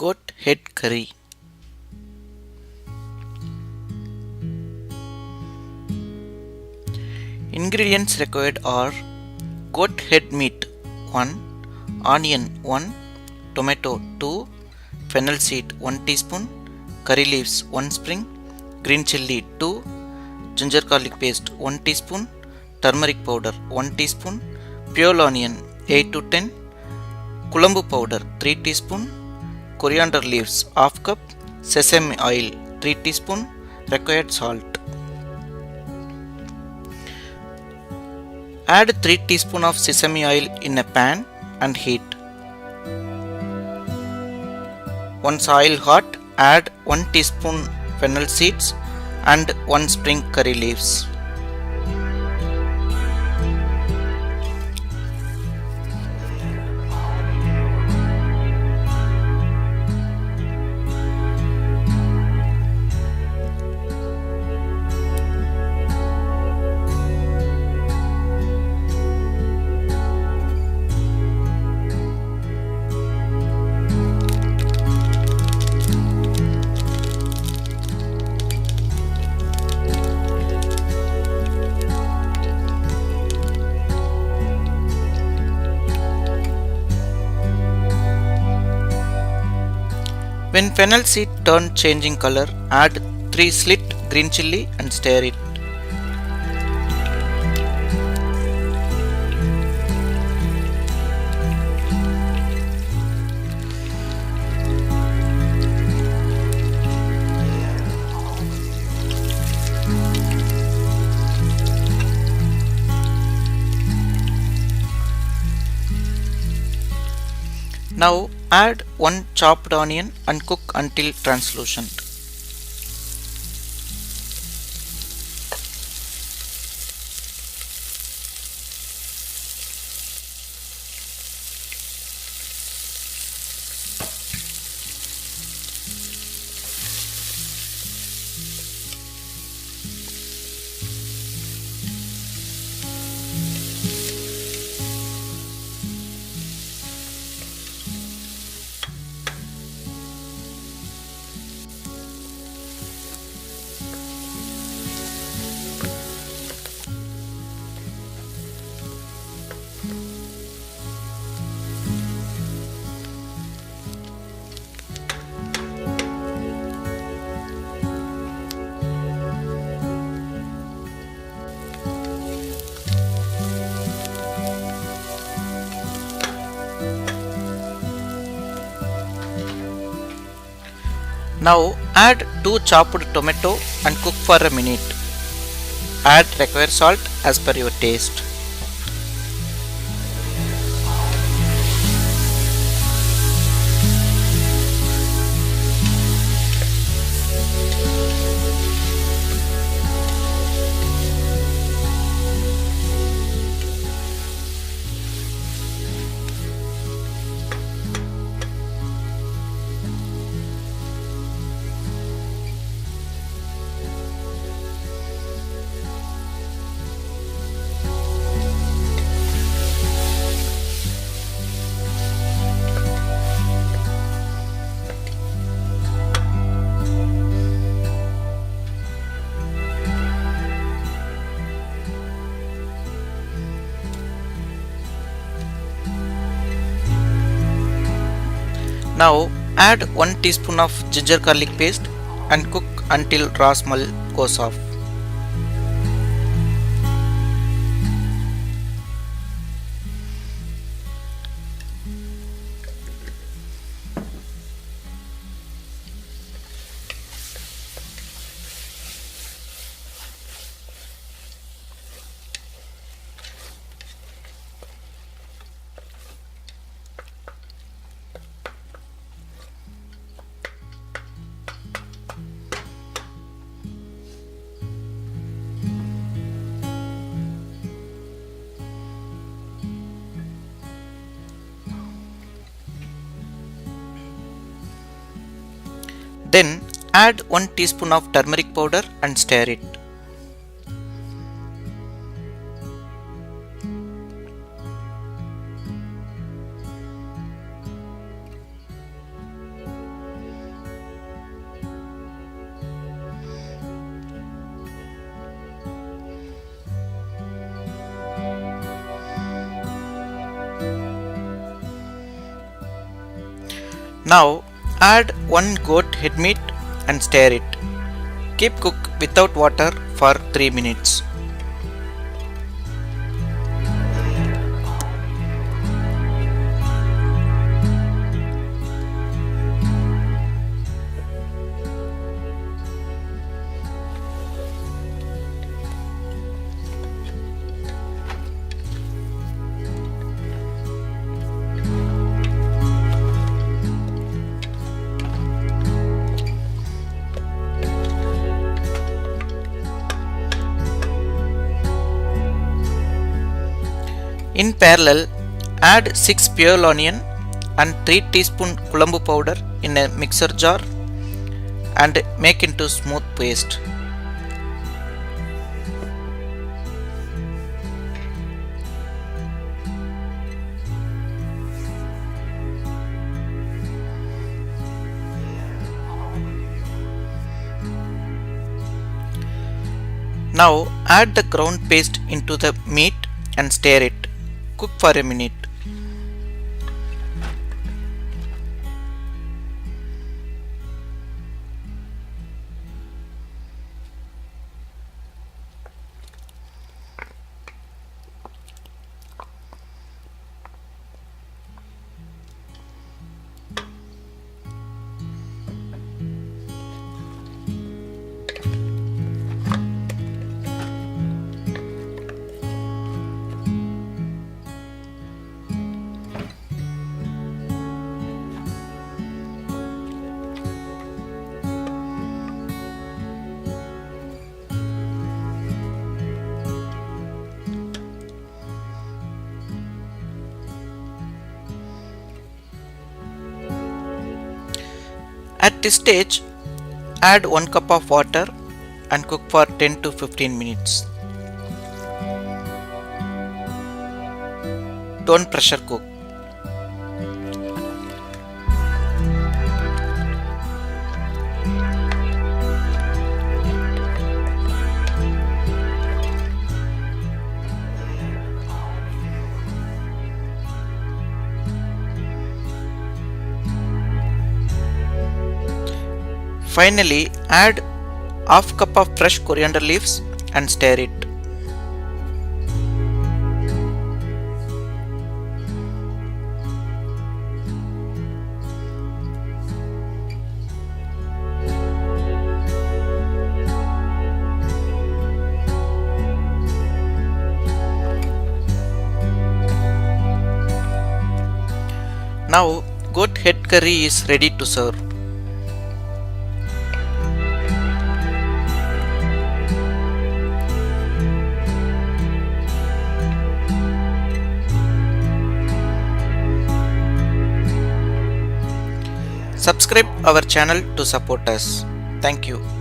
Goat head curry. Ingredients required are goat head meat 1, onion 1, tomato 2, fennel seed 1 teaspoon, curry leaves 1 sprig, green chilli 2, ginger garlic paste 1 teaspoon, turmeric powder 1 teaspoon, pure onion 8 to 10, kuzhambu powder 3 teaspoon, coriander leaves half cup, sesame oil 3 teaspoon, required salt. Add 3 teaspoon of sesame oil in a pan and heat. Once oil hot, add 1 teaspoon fennel seeds and 1 sprig curry leaves. When fennel seed turn changing color, add 3 slit green chilli and stir it. Now add 1 chopped onion and cook until translucent. Now add 2 chopped tomato and cook for a minute. Add required salt as per your taste. Now add 1 teaspoon of ginger garlic paste and cook until raw smell goes off. Then add 1 teaspoon of turmeric powder and stir it. Now add 1 goat head meat and stir it. Keep cook without water for 3 minutes. In parallel, add 6 pure onion and 3 teaspoon kuzhambu powder in a mixer jar and make into smooth paste. Now add the ground paste into the meat and stir it. Cook for a minute. At this stage, add 1 cup of water and cook for 10 to 15 minutes. Don't pressure cook. Finally, add half cup of fresh coriander leaves and stir it. Now, goat head curry is ready to serve. Subscribe our channel to support us. Thank you.